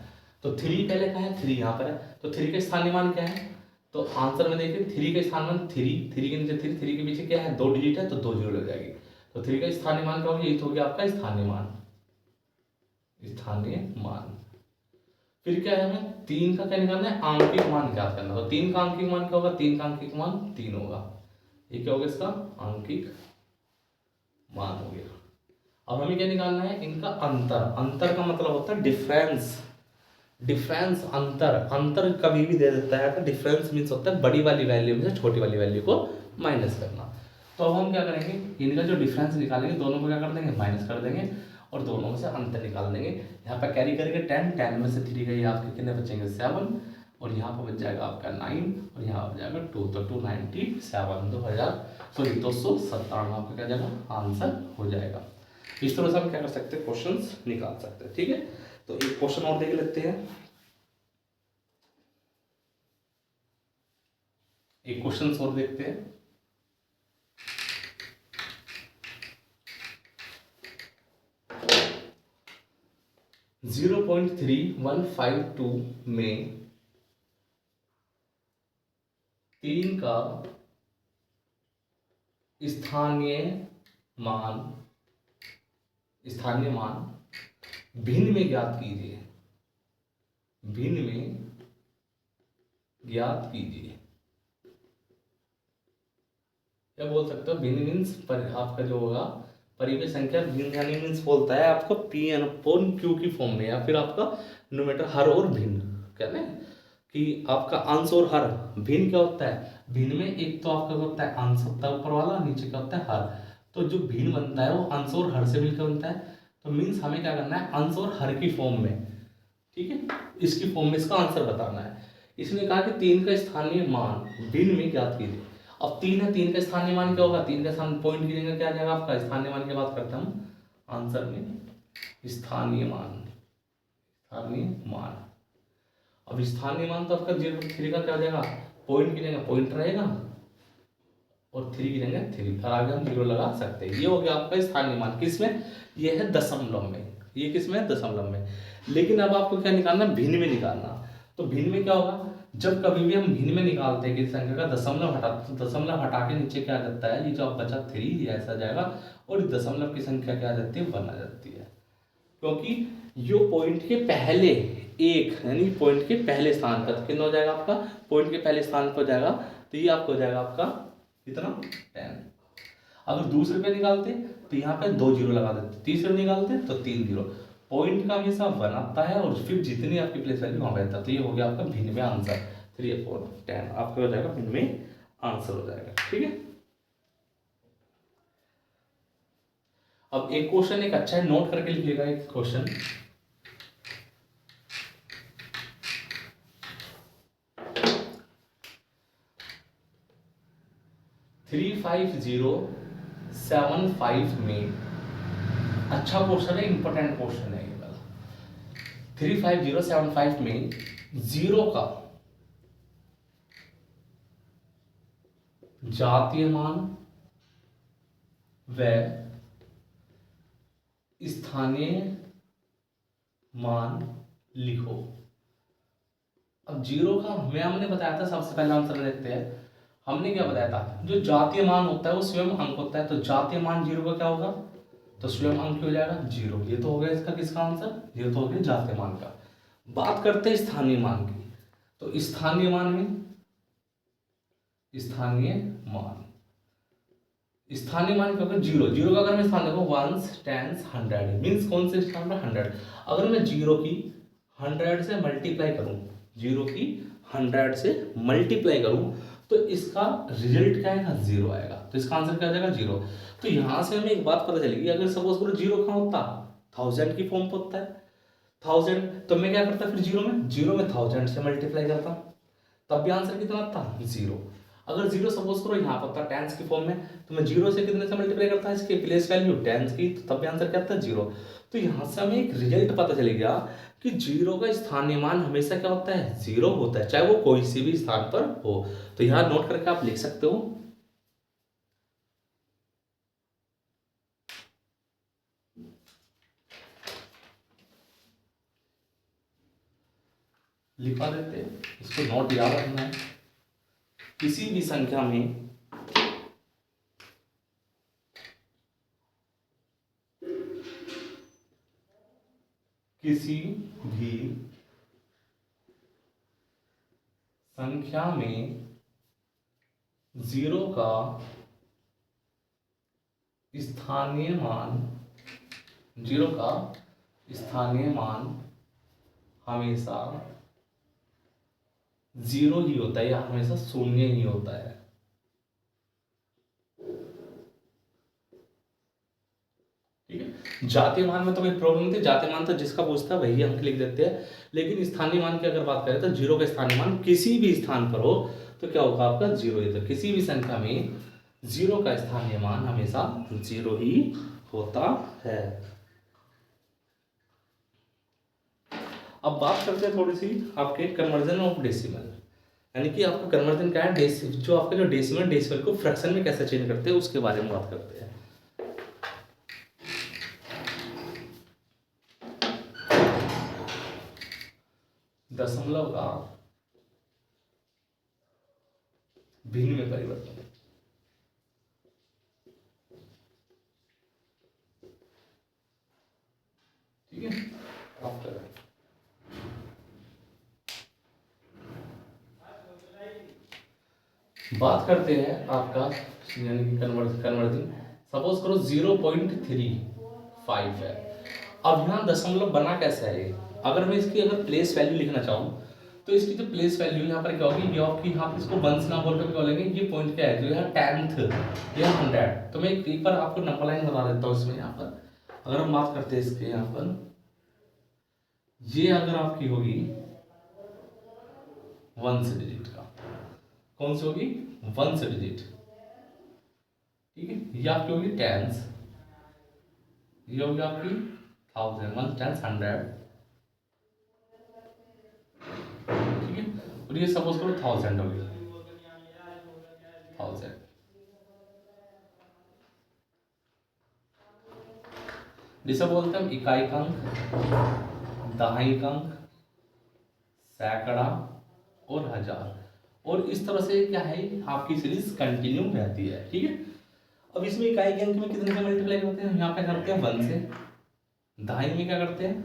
तो 3 पहले का है, 3 यहाँ पर है, तो 3 का स्थानीय मान क्या है, तो आंसर में देखिए 3 का स्थानीय मान 3, 3 के नीचे 3, 3 के पीछे क्या है, 2 डिजिट है, तो 2 जीरो लग जाएगी। तो 3 का स्थानीय मान क्या होगा, ये तो हो गया आपका स्थानीय मान, स्थानीय मान। फिर क्या है, हमें 3 का क्या निकालना है, आंकिक मान ज्ञात करना। तो 3 का आंकिक मान क्या होगा, 3 का आंकिक मान 3 होगा, ये क्या होगा इसका आंकिक मान हो गया। अब हमें क्या निकालना है, इनका अंतर। अंतर का मतलब होता है डिफरेंस, डिफरेंस, अंतर। अंतर कभी भी दे देता है, तो डिफरेंस मीन्स होता है बड़ी वाली वैल्यू में से छोटी वाली वैल्यू को माइनस करना। तो अब हम क्या करेंगे, इनका जो डिफरेंस निकालेंगे, दोनों को क्या कर देंगे, माइनस कर देंगे, और दोनों में से अंतर निकाल देंगे। यहाँ पर कैरी करेंगे 10, 10 में से 3 गई, आपके कितने बचेंगे 7, और यहाँ पर बच जाएगा आपका 9, और यहाँ पर जाएगा 2, तो 297, 297 आपका क्या जाएगा आंसर हो जाएगा। इस तरह से हम क्या कर सकते हैं, क्वेश्चंस निकाल सकते हैं, ठीक है। तो एक क्वेश्चन और देख लेते हैं। एक क्वेश्चन और देखते हैं। जीरो 0.3152 में 3 का स्थानीय मान भिन्न में ज्ञात कीजिए। भिन्न में ज्ञात कीजिए। क्या बोल सकते हो? भिन्न मीन्स पर आपका जो होगा परिमेय संख्या भिन्न, यानी मीन्स बोलता है आपका पी एन अपॉन क्यू की फॉर्म में, या फिर आपका न्यूमेरेटर हर और भिन्न। कहते हैं कि आपका अंश और हर। भिन्न क्या होता है? भिन्न में एक तो आपका होता है अंश होता है ऊपर वाला, नीचे क्या होता है हर। तो जो भिन्न बनता है वो अंश और हर से मिलकर बनता है। तो मीन्स हमें क्या करना है? अंश और हर की फॉर्म में, ठीक है, इसकी फॉर्म में इसका आंसर बताना है। इसने कहा कि 3 का स्थानीय मान भिन्न में ज्ञात कीजिए। अब 3 है, 3 का स्थानीय मान क्या होगा? 3 का स्थान पॉइंट की जगह क्या आ जाएगा आपका? स्थानीय मान की बात करते हैं हम आंसर में, स्थानीय मान। अब स्थानीय मान तो आपका 0.3 का क्या हो जाएगा? पॉइंट की जगह पॉइंट रहेगा और 3 की जगह 3, और आगे हम 0 लगा सकते हैं। ये हो गया आपका स्थानीय मान। किसमें? ये है दशमलव में। ये किसमें है? दशमलव में। लेकिन अब आपको क्या निकालना? भिन्न में निकालना। तो भिन्न में क्या होगा? जब कभी भी हम भिन्न में निकालते हैं किसी संख्या का दशमलव हटा, तो दशमलव हटा के नीचे क्या आ जाता है? ये जो बचा 3 ये ऐसा जाएगा, और दशमलव की संख्या क्या आ जाती है? 1 आ जाती है। क्योंकि यो पॉइंट के पहले एक, यानी पॉइंट के पहले स्थान पर कितना हो जाएगा आपका? पॉइंट के पहले स्थान पर जाएगा, तो ये आपको हो जाएगा आपका कितना? 10। अगर दूसरे पे निकालते तो यहाँ पे 2 जीरो लगा देते, तीसरे निकालते तो 3 जीरो। पॉइंट का हमेशा 1 आता है और फिर जितनी आपकी प्लेस वैल्यू वहां रहता है। तो ये हो गया आपका भिन्न में आंसर 3/10 आपका हो जाएगा, भिन्न में आंसर हो जाएगा। ठीक है। अब एक क्वेश्चन एक अच्छा है, नोट करके लिखिएगा एक क्वेश्चन। थ्री 35075 में अच्छा क्वेश्चन है, इंपॉर्टेंट क्वेश्चन है ये वाला। 35075 में 0 का जातीय मान व स्थानीय मान लिखो। अब 0 का हमने बताया था, सबसे पहले आंसर देखते हैं। हमने क्या बताया था? जो जातीय मान होता है वो स्वयं अंक होता है। तो जातीय मान 0 का क्या होगा? तो स्वयं अंक हो जाएगा 0। ये तो हो गया इसका किसका आंसर? ये तो हो गया जातीय मान का। बात करते हैं स्थानीय मान की। तो स्थानीय मान में स्थानीय मान क्या होगा? 0 का अगर मैं स्थान देखो 1 10 100 मीन्स कौन से स्थान पर? 100। अगर मैं 0 की 100 से मल्टीप्लाई करूं, 0 की 100 से मल्टीप्लाई करूं, तो इसका रिजल्ट क्या आएगा? 0 आएगा। तो इसका आंसर क्या आ जाएगा? 0। तो यहां से हमें एक बात पता चलेगी, अगर सपोज करो 0 कहाँ होता? 1000 की फॉर्म पर होता है। 1000, तो मैं क्या करता फिर? 0 में 1000 से मल्टीप्लाई करता, तब भी आंसर कितना आता? 0। अगर 0 सपोज करो यहाँ पर होता टेंस की फॉर्म में, तो मैं 0 से कितने से मल्टीप्लाई करता है? इसकी प्लेस वैल्यू टेंस की, तो तब भी आंसर क्या आता है? 0। तो यहाँ से हमें एक रिजल्ट पता चलेगा कि 0 का स्थानीय मान हमेशा क्या होता है? 0 होता है, चाहे वो कोई सी भी स्थान पर हो। तो यहाँ नोट करके आप लिख सकते हो। लिखवा देते हैं, इसको नोट याद रखना है। किसी भी संख्या में संख्या में 0 का स्थानीय मान 0 का स्थानीय मान हमेशा 0 ही होता है, या हमेशा शून्य ही होता है। ठीक है। जातीय मान में तो कोई प्रॉब्लम नहीं थी, जातीय मान तो जिसका पूछता है वही अंक लिख देते हैं। लेकिन स्थानीय मान की अगर बात करें तो 0 का स्थानीय मान किसी भी स्थान पर हो तो क्या होगा आपका? 0 ही। तो किसी भी संख्या में 0 का स्थानीय मान हमेशा 0 ही होता है। अब बात करते हैं थोड़ी सी आपके कन्वर्जन ऑफ डेसिमल, यानी कि आपका कन्वर्जन क्या है, जो आपका जो डेसिमल को फ्रैक्शन में कैसे चेंज करते हैं उसके बारे में बात करते हैं। दशमलव का भिन्न में परिवर्तन, ठीक है। आफ्टर बात करते हैं आपका यानी कि कन्वर्जन, सपोज करो 0.35 है। अब यहाँ दशमलव बना कैसे है ये, अगर मैं इसकी अगर प्लेस वैल्यू लिखना चाहूँ तो इसकी जो प्लेस वैल्यू यहाँ पर क्या होगी, ये आपकी यहाँ पर इसको वंस ना बोलकर क्या बोलेंगे, ये पॉइंट क्या है जो यहाँ 10th या 100। तो मैं एक बार आपको नंबर लाइन बता देता हूँ इसमें। यहाँ पर अगर हम बात करते हैं इसके यहाँ पर, ये अगर आपकी होगी 1 से डिजिट का, कौन सी होगी 1 से डिजिट, ठीक है। ये आपकी होगी टेंस, ये होगी आपकी 1000, 1 10 100, ठीक है। और ये सपोज करो 1000 होगी, 1000। जिसे बोलते हैं इकाई अंक, दहाई अंक, सैकड़ा और हजार। और इस तरह से क्या है आपकी सीरीज कंटिन्यू रहती है, ठीक है। अब इसमें इकाई के अंक में कितने से मल्टीप्लाई करते हैं, यहाँ पे करते हैं 1 से, दहाई में क्या करते हैं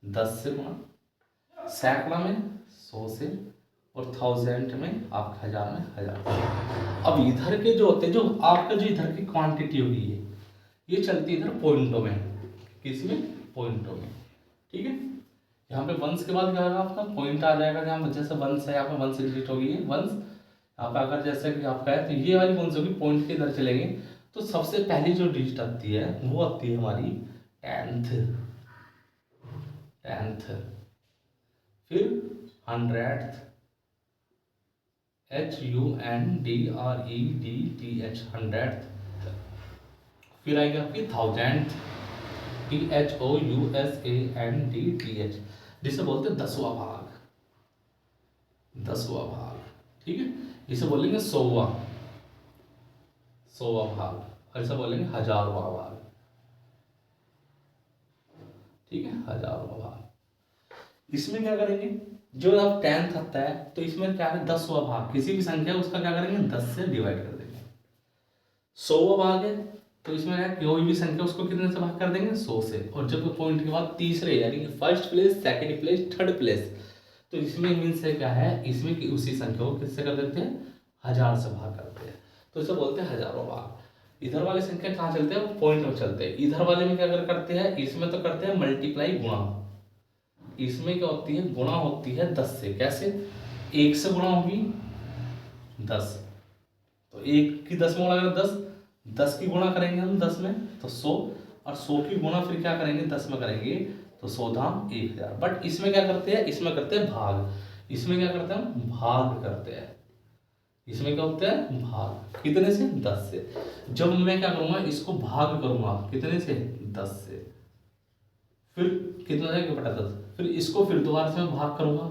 10 से गुणा, सैकड़ा में 100 से, और 1000 में आपका 1000 में 1000। अब इधर के जो होते हैं, जो आपका जो इधर की क्वांटिटी होगी ये चलती है इधर पॉइंटों में, किसमें पॉइंटों में, ठीक है। यहाँ पे वंस के बाद क्या होगा आपका पॉइंट आ जाएगा, जहाँ जैसे वंस है यहाँ पे 1 से डिजिट होगी ये वंस, यहाँ पे अगर जैसे कि आपका है तो ये वाली कौन सी होगी, पॉइंट के इधर चलेंगे तो सबसे पहली जो डिजिट आती है वो आती है हमारी 10th, फिर 100th, HUNDREDTH 100th, फिर आएगी आपकी 1000th, THOUSANDTH, जिसे बोलते हैं 10वां भाग, 10वां भाग, ठीक है। इसे बोलेंगे 100वां भाग, और इसे बोलेंगे 1000वां भाग, ठीक है, 1000वां भाग। इसमें क्या करेंगे, जो आप 10th आता है तो इसमें क्या है 10वां भाग, किसी भी संख्या उसका क्या करेंगे 10 से डिवाइड कर देंगे। 100वां भाग है तो इसमें क्या कोई भी संख्या उसको कितने से भाग कर देंगे 100 से, और जब पॉइंट के बाद तीसरे यानी कि first place, second place, third place, तो इसमें मीन्स है क्या है, इसमें कि उसी संख्या को किससे कर देते हैं 1000 से भाग करते हैं, तो इसे बोलते हैं 1000वां भाग। इधर वाले संख्या कहाँ चलते हैं, वो पॉइंट में चलते हैं। इधर वाले में क्या करते हैं, इसमें तो करते हैं मल्टीप्लाई गुणा, इसमें क्या होती है गुणा होती है 10 से, कैसे 1 से गुणा होगी 10, तो 1 की 10 में गुणा करें 10, 10 की गुणा करेंगे हम 10 में तो 100, और 100 की गुणा फिर क्या करेंगे 10 में करेंगे तो 100 धाम 1000। बट इसमें क्या करते हैं, इसमें करते हैं भाग, इसमें क्या करते हैं भाग करते हैं, इसमें क्या होता है भाग, कितने से 10 से। जब मैं क्या करूंगा इसको भाग करूंगा कितने से 10 से, फिर कितना जाएगा बटा 10, फिर इसको फिर दोबारा से मैं भाग करूंगा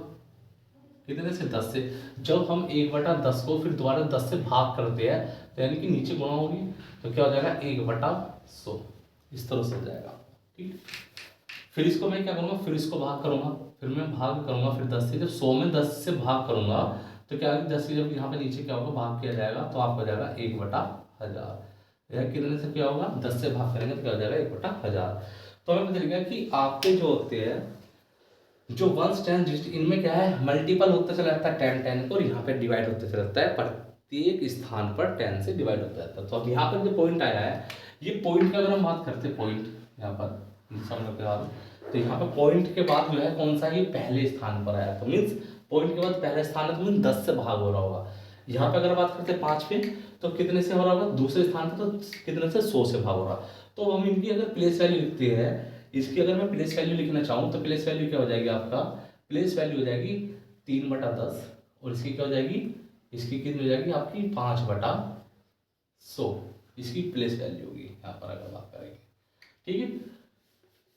कितने से 10 से। जब हम 1/10 को फिर दोबारा 10 से भाग करते हैं तो यानी कि नीचे गुणा होगी तो क्या हो जाएगा 1/100, इस तरह से हो जाएगा, ठीक। फिर इसको मैं क्या करूंगा, फिर इसको भाग करूंगा, फिर मैं भाग करूंगा फिर 10 से, जब 100 में 10 से भाग करूंगा तो क्या 10 से जब यहाँ पे नीचे क्या होगा भाग किया जाएगा तो आपको हो जाएगा 1/1000, या कितने से क्या होगा 10 से भाग करेंगे तो क्या हो जाएगा 1/1000। तो हमें पता चल गया कि आपके जो होते हैं जो 1 10 डिजिट इनमें क्या है मल्टीपल होता चला जाता है 10 10, और यहाँ पे डिवाइड होते चला जाता है, प्रत्येक स्थान पर 10 से डिवाइड होता जाता है। तो अब यहाँ पर जो पॉइंट आया है, ये पॉइंट की अगर हम बात करते हैं, पॉइंट यहाँ पर समझ के बाद, तो यहाँ पे पॉइंट के बाद जो है कौन सा ही पहले स्थान पर आया, तो मीन्स पॉइंट के बाद पहला स्थान है तो मीन्स 10 से भाग हो रहा होगा। यहाँ पे अगर बात करते हैं 5 पे तो कितने से हो रहा होगा, दूसरे स्थान पे तो कितने से 100 से भाग हो रहा। तो हम इनकी अगर प्लेस वैल्यू लिखते हैं, इसकी अगर मैं प्लेस वैल्यू लिखना चाहूँ तो प्लेस वैल्यू क्या हो जाएगी, आपका प्लेस वैल्यू हो जाएगी 3/10, और इसकी क्या हो जाएगी, इसकी कितनी हो जाएगी आपकी 5/100, इसकी प्लेस वैल्यू होगी यहाँ पर अगर बात करेंगे, ठीक है।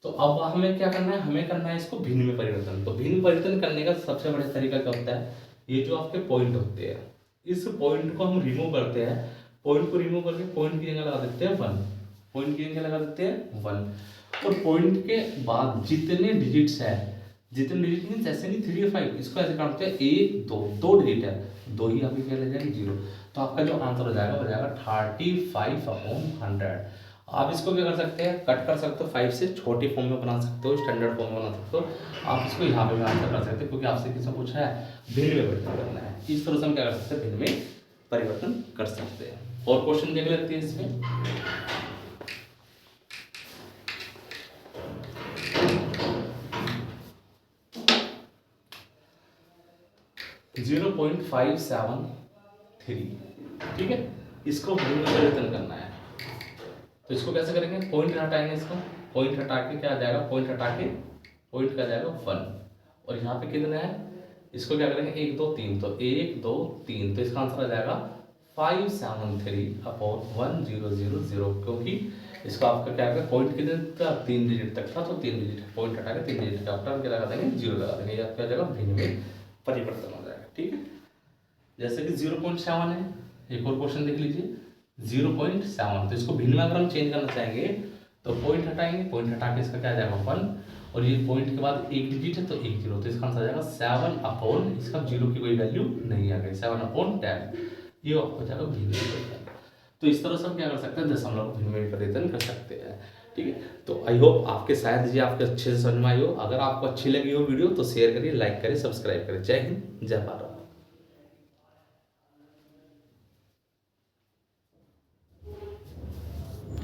तो अब हमें क्या करना है, हमें करना है इसको भिन्न में परिवर्तन। तो भिन्न परिवर्तन करने का सबसे बड़ा तरीका क्या होता है, ये जो आपके पॉइंट होते हैं, इस पॉइंट को हम रिमूव करते हैं। पॉइंट को रिमूव करके पॉइंट की जगह लगा देते हैं 1, पॉइंट की जगह लगा देते हैं 1, और पॉइंट के बाद जितने डिजिट्स है, जितने डिजिट मीन ऐसे नहीं 3 या 5, इसको ऐसे काटते हैं 1 2, 2 डिजिट है, 2 ही आपके क्या ले जाएंगे 0। तो आपका जो आंसर हो जाएगा वो जाएगा 35/100। आप इसको क्या कर सकते हैं, कट कर सकते हो, 5 से छोटी फॉर्म में बना सकते हो, स्टैंडर्ड फॉर्म में बना सकते हो। आप इसको यहाँ पे भी आंसर कर सकते हो, क्योंकि आपसे किसी ने पूछा है भिन्न में परिवर्तन करना है। इस तरह से हम क्या कर सकते हैं, भिन्न में परिवर्तन कर सकते हैं। और क्वेश्चन देख लेते हैं इसमें। 0.573, ठीक है, इसको भिन्न में परिवर्तन करना है। तो इसको कैसे करेंगे, पॉइंट हटाएंगे, इसको पॉइंट हटा के क्या आ जाएगा, पॉइंट हटा के पॉइंट का जाएगा 1, और यहाँ पे कितना है, इसको क्या करेंगे 1 2 3, तो 1 2 3, तो इसका आंसर आ जाएगा 573/1000, क्योंकि इसको आपका क्या है, पॉइंट कितने तक, 3 डिजिट तक था, तो 3 डिजिट, पॉइंट हटा के 3 डिजिट का आफ्टर क्या लगा देंगे 0 लगा देंगे, या क्या जगह भिन्न में परिवर्तन हो जाएगा। ठीक है, जैसे कि 0.7 है, एक और क्वेश्चन देख लीजिए 0.7, तो इसको भिन्न में अगर हम चेंज करना चाहेंगे तो पॉइंट हटाएंगे, पॉइंट हटा के इसका क्या आ जाएगा 1, और ये पॉइंट के बाद एक डिजिट है तो 1 0, तो इसका आंसर आ जाएगा 7 इसका 0 की कोई वैल्यू नहीं आ गई, 7/10, ये हो जाएगा भिन्न में परिवर्तन। तो इस तरह से हम क्या कर सकते हैं, दशमलव को भिन्न में परिवर्तन कर सकते हैं। ठीक है, तो आई होप आपके शायद ये आपके अच्छे से समझ में आई हो। अगर आपको अच्छी लगी हो वीडियो तो शेयर करिए, लाइक करिए, सब्सक्राइब करिए। जय हिंद, जय भारत।